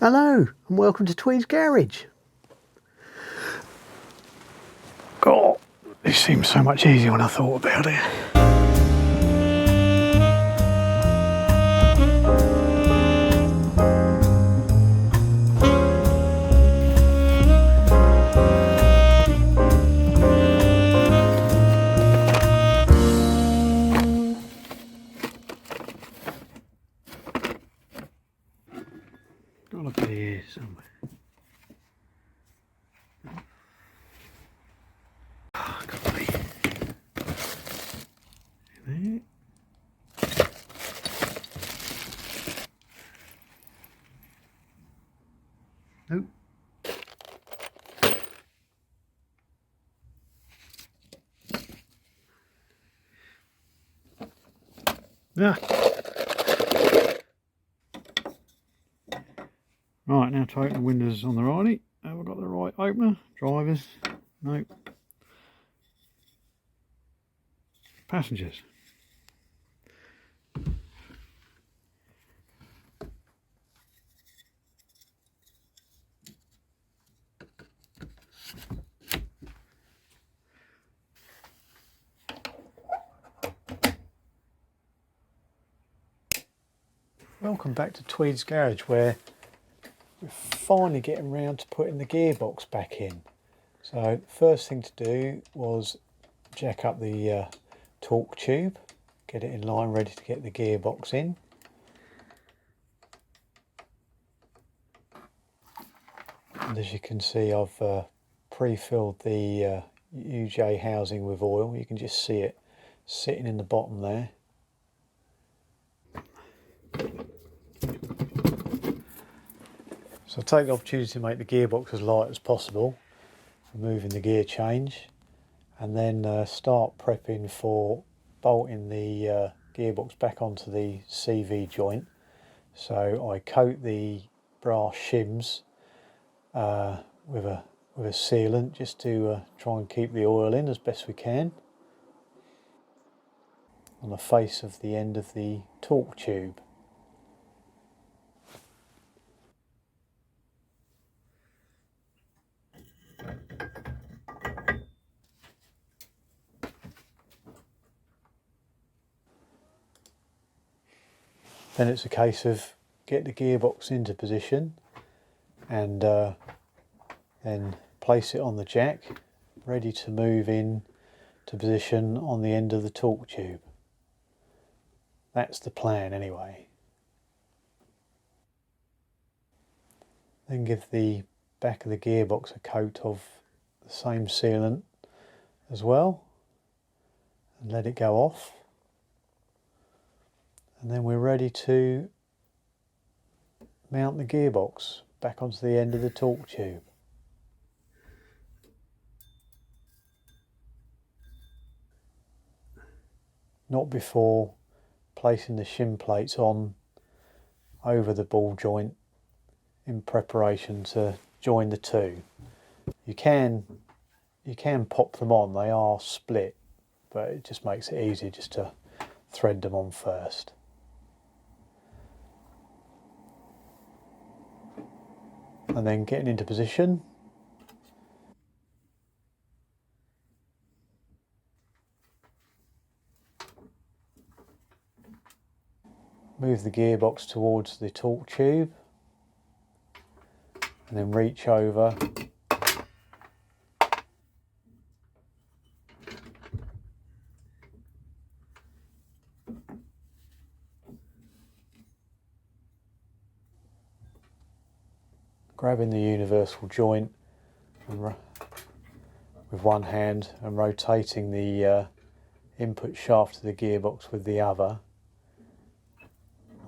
Hello and welcome to Tweed's Garage. God, this seems so much easier when I thought about it. Gotta be here somewhere. Oh, gotta be there. Nope. Ah. Right, now to open the windows on the righty. Have I got the right opener? Drivers? Nope. Passengers. Welcome back to Tweed's Garage, where we're finally getting round to putting the gearbox back in. So first thing to do was jack up the torque tube, get it in line ready to get the gearbox in. And as you can see, I've pre-filled the UJ housing with oil. You can just see it sitting in the bottom there. So I take the opportunity to make the gearbox as light as possible, removing the gear change, and then start prepping for bolting the gearbox back onto the CV joint. So I coat the brass shims with a sealant just to try and keep the oil in as best we can on the face of the end of the torque tube. Then it's a case of get the gearbox into position and then place it on the jack, ready to move in to position on the end of the torque tube. That's the plan anyway. Then give the back of the gearbox a coat of the same sealant as well and let it go off. And then we're ready to mount the gearbox back onto the end of the torque tube. Not before placing the shim plates on over the ball joint in preparation to join the two. You can pop them on, they are split, but it just makes it easier just to thread them on first. And then getting into position. Move the gearbox towards the torque tube and then reach over grabbing the universal joint and with one hand and rotating the input shaft of the gearbox with the other.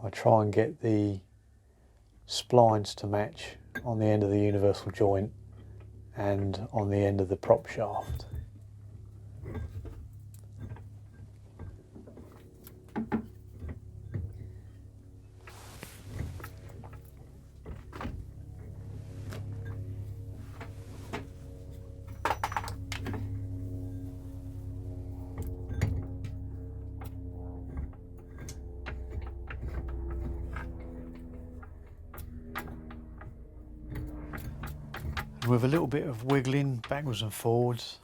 I try and get the splines to match on the end of the universal joint and on the end of the prop shaft. With a little bit of wiggling backwards and forwards,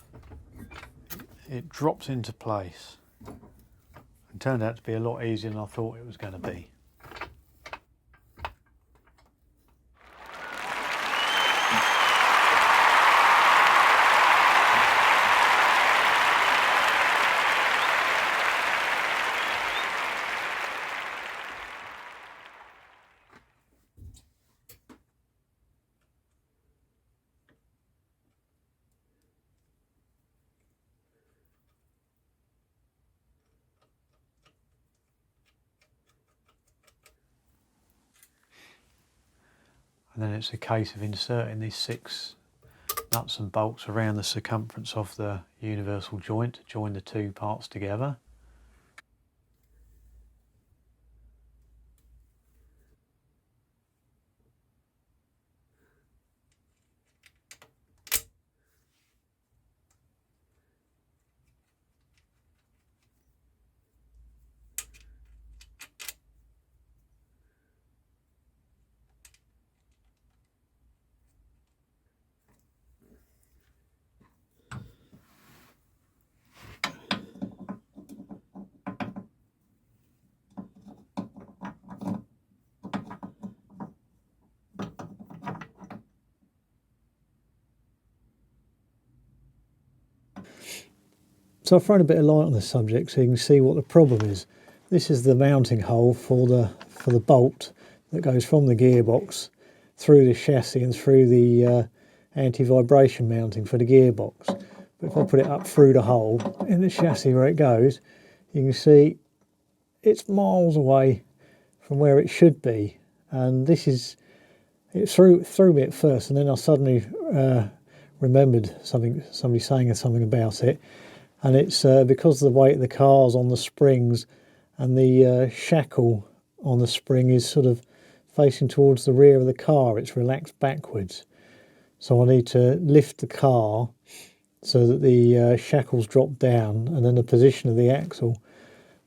it drops into place. It turned out to be a lot easier than I thought it was going to be. And then it's a case of inserting these 6 nuts and bolts around the circumference of the universal joint to join the 2 parts together. So I've thrown a bit of light on the subject so you can see what the problem is. This is the mounting hole for the bolt that goes from the gearbox through the chassis and through the anti-vibration mounting for the gearbox. But if I put it up through the hole in the chassis where it goes, you can see it's miles away from where it should be. And it threw me at first, and then I suddenly remembered somebody saying something about it. And it's because of the weight of the car's on the springs, and the shackle on the spring is sort of facing towards the rear of the car. It's relaxed backwards. So I need to lift the car so that the shackles drop down, and then the position of the axle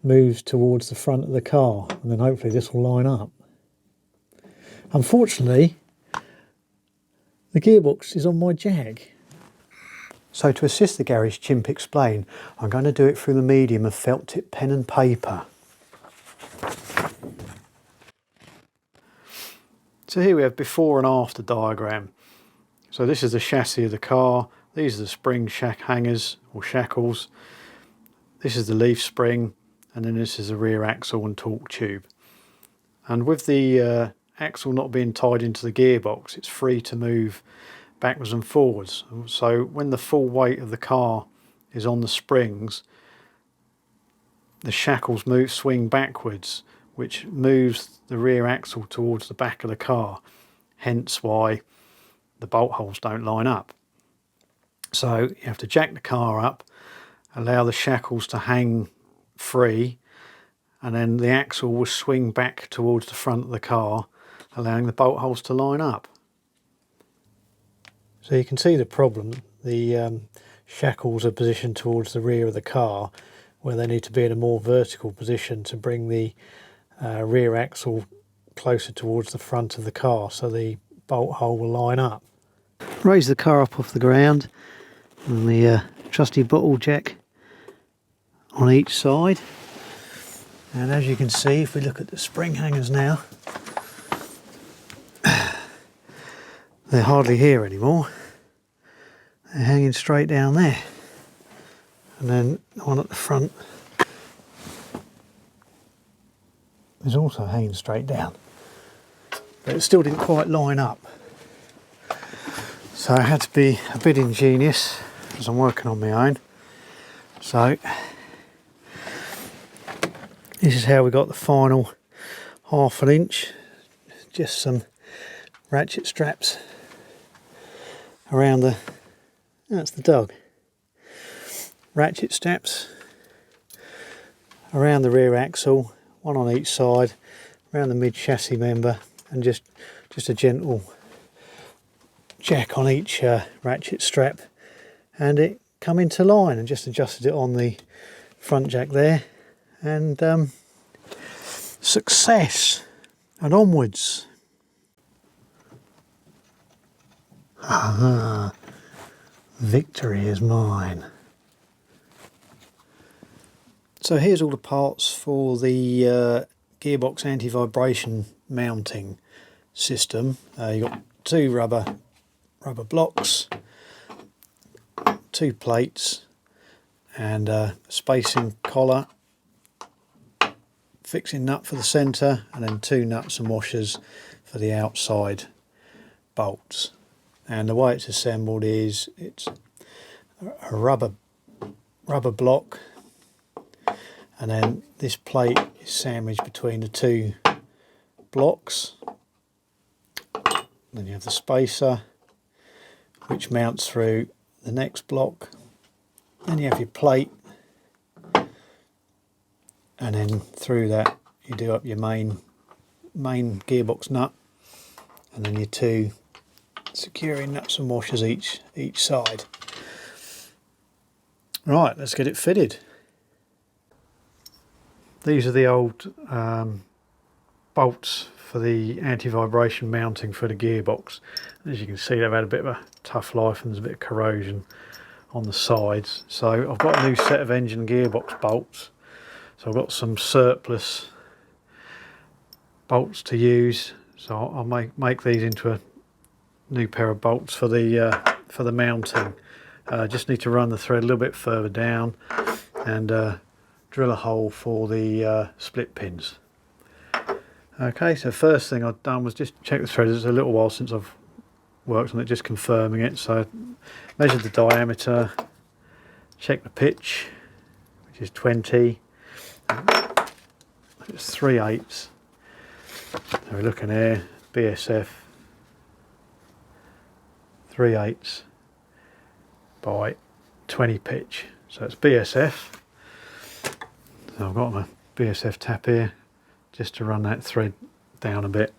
moves towards the front of the car, and then hopefully this will line up. Unfortunately, the gearbox is on my Jag. So to assist the garage chimp explain, I'm going to do it through the medium of felt tip pen and paper. So here we have before and after diagram. So this is the chassis of the car, these are the spring hangers or shackles, this is the leaf spring, and then this is the rear axle and torque tube. And with the axle not being tied into the gearbox, it's free to move backwards and forwards. So when the full weight of the car is on the springs, the shackles swing backwards, which moves the rear axle towards the back of the car, hence why the bolt holes don't line up. So you have to jack the car up, allow the shackles to hang free, and then the axle will swing back towards the front of the car, allowing the bolt holes to line up. So you can see the problem. The shackles are positioned towards the rear of the car, where they need to be in a more vertical position to bring the rear axle closer towards the front of the car so the bolt hole will line up. Raise the car up off the ground, and the trusty bottle jack on each side. And as you can see, if we look at the spring hangers now, they're hardly here anymore. They're hanging straight down there. And then the one at the front is also hanging straight down. But it still didn't quite line up. So I had to be a bit ingenious, as I'm working on my own. So this is how we got the final 1/2 inch. Just some ratchet straps around that's the dog. Ratchet straps around the rear axle, one on each side, around the mid chassis member, and just a gentle jack on each ratchet strap, and it come into line, and just adjusted it on the front jack there, and success and onwards. Ah, victory is mine. So here's all the parts for the gearbox anti-vibration mounting system. You've got two rubber blocks, two plates, and a spacing collar, fixing nut for the centre, and then two nuts and washers for the outside bolts. And the way it's assembled is it's a rubber block, and then this plate is sandwiched between the two blocks. Then you have the spacer, which mounts through the next block. Then you have your plate, and then through that you do up your main gearbox nut, and then your two securing nuts and washers each side. Right, let's get it fitted. These are the old bolts for the anti-vibration mounting for the gearbox. As you can see, they've had a bit of a tough life and there's a bit of corrosion on the sides. So I've got a new set of engine gearbox bolts. So I've got some surplus bolts to use. So I'll make these into a new pair of bolts for the mounting. Just need to run the thread a little bit further down and drill a hole for the split pins. Okay, so first thing I've done was just check the thread. It's a little while since I've worked on it, just confirming it. So measured the diameter, check the pitch, which is 20. It's 3/8. So we're looking here, BSF 3/8 by 20 pitch. So it's BSF. So I've got my BSF tap here just to run that thread down a bit.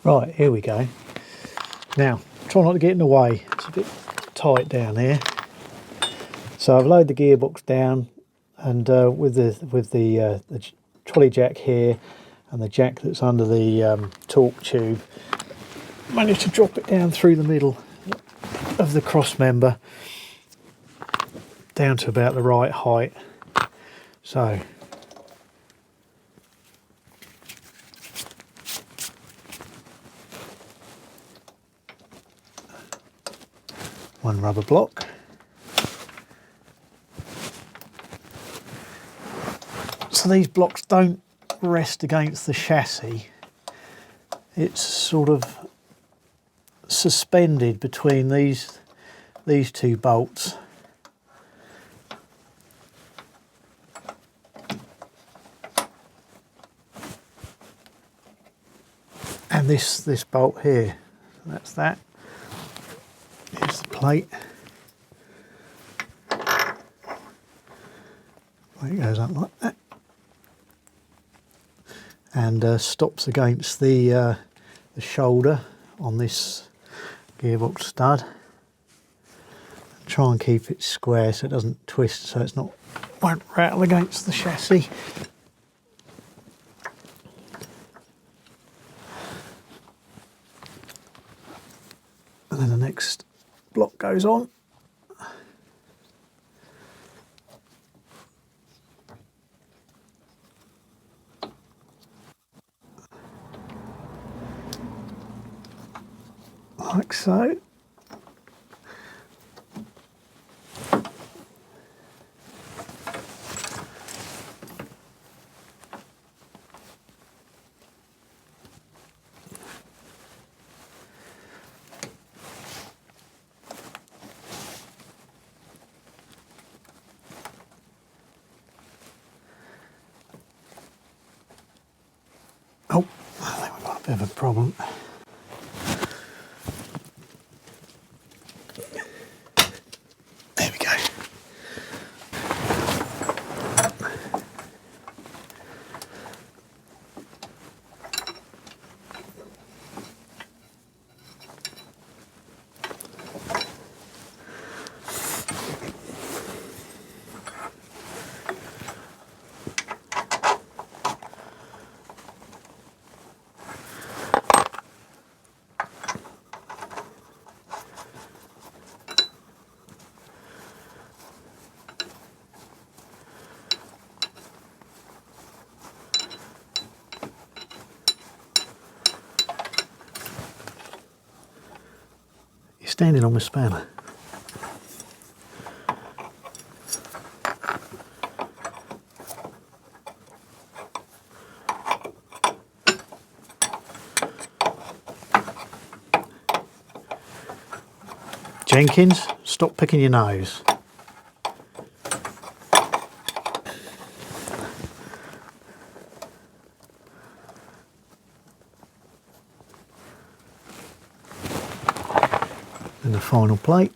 Right, here we go. Now, try not to get in the way. It's a bit tight down here. So I've lowered the gearbox down, and with the trolley jack here and the jack that's under the torque tube, managed to drop it down through the middle of the cross member down to about the right height. So one rubber block. So these blocks don't rest against the chassis. It's sort of suspended between these two bolts. And this bolt here, that's that. Here's the plate. It goes up like that, and stops against the shoulder on this gearbox stud. Try and keep it square so it doesn't twist, so it's not won't rattle against the chassis. And then the next block goes on. Like so. Oh, I think we've got a bit of a problem. There we go. Standing on my spanner. Jenkins, stop picking your nose. And the final plate.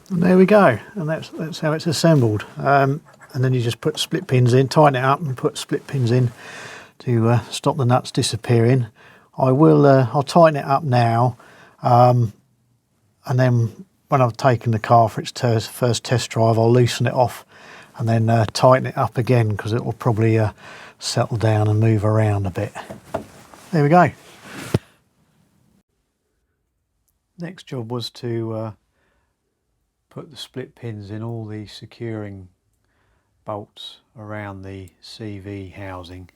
And there we go, and that's how it's assembled. and then you just put split pins in, tighten it up and put split pins in to stop the nuts disappearing. I'll tighten it up now, and then when I've taken the car for its first test drive, I'll loosen it off and then tighten it up again, because it will probably settle down and move around a bit. There we go. Next job was to put the split pins in all the securing bolts around the CV housing.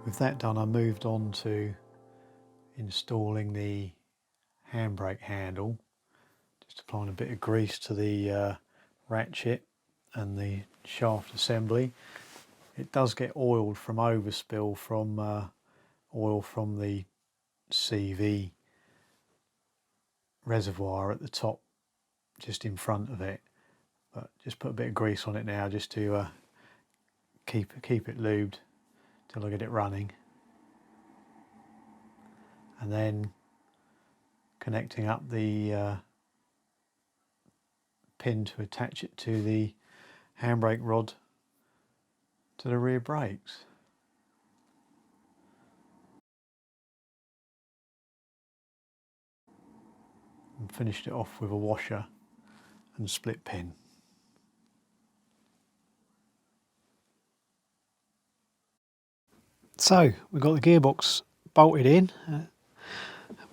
With that done, I moved on to installing the handbrake handle, just applying a bit of grease to the ratchet and the shaft assembly. It does get oiled from overspill from oil from the CV reservoir at the top, just in front of it, but just put a bit of grease on it now just to keep it lubed till I get it running. And then connecting up the pin to attach it to the handbrake rod to the rear brakes. And finished it off with a washer and split pin. So we've got the gearbox bolted in,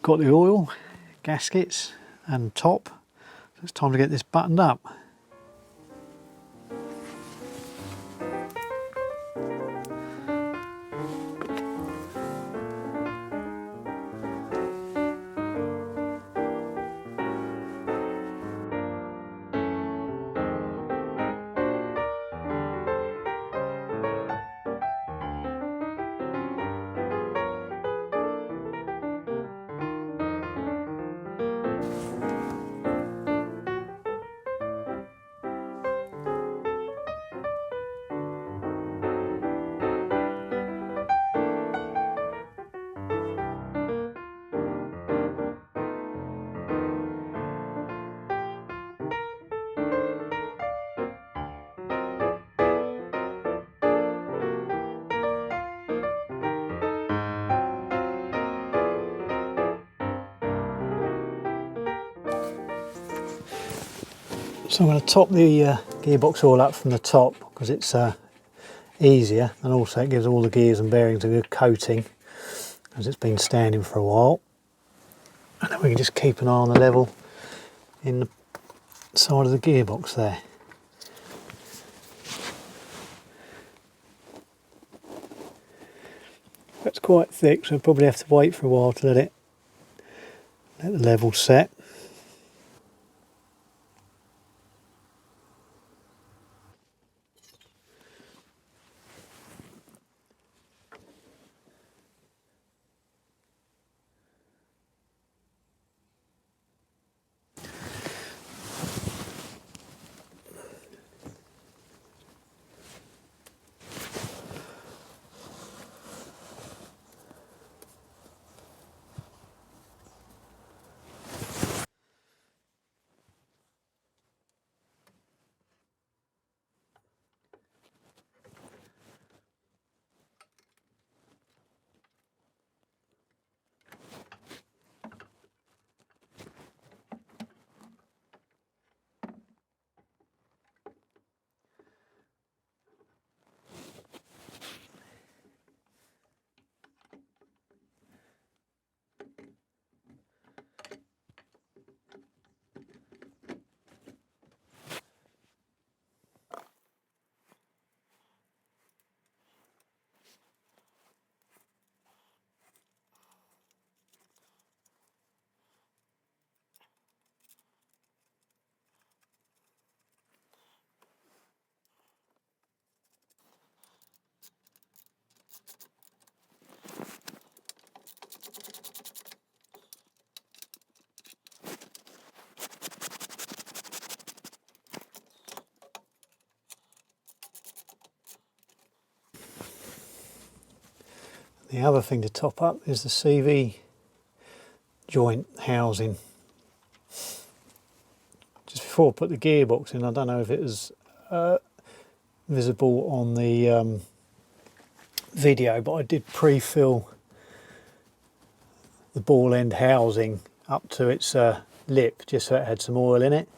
got the oil, gaskets and top, so it's time to get this buttoned up. So I'm going to top the gearbox all up from the top, because it's easier, and also it gives all the gears and bearings a good coating as it's been standing for a while. And then we can just keep an eye on the level in the side of the gearbox there. That's quite thick, so we'll probably have to wait for a while to let the level set. The other thing to top up is the CV joint housing. Just before I put the gearbox in, I don't know if it was visible on the video, but I did pre-fill the ball end housing up to its lip, just so it had some oil in it.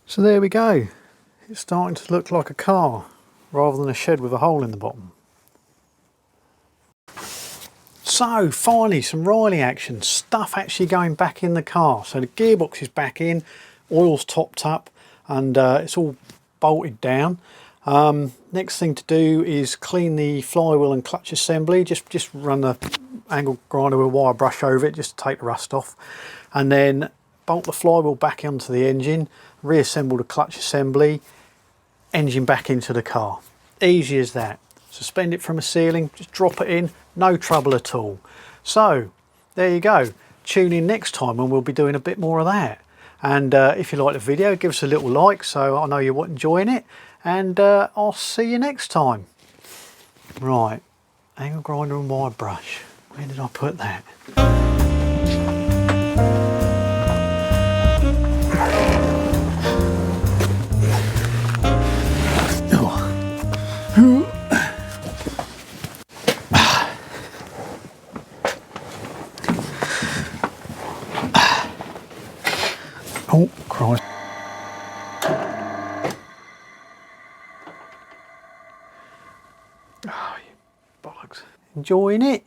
So there we go. It's starting to look like a car rather than a shed with a hole in the bottom. So finally some Riley action, stuff actually going back in the car. So the gearbox is back in, oil's topped up, and it's all bolted down. Next thing to do is clean the flywheel and clutch assembly. Just run the angle grinder with a wire brush over it just to take the rust off, and then bolt the flywheel back onto the engine, reassemble the clutch assembly, engine back into the car. Easy as that. Suspend it from a ceiling, just drop it in, no trouble at all. So there you go. Tune in next time when we'll be doing a bit more of that. And if you like the video, give us a little like so I know you're enjoying it, and I'll see you next time. Right, angle grinder and wire brush. Where did I put that? Oh, Christ. Oh, you bollocks. Enjoying it?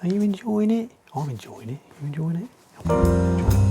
Are you enjoying it? I'm enjoying it. You enjoying it?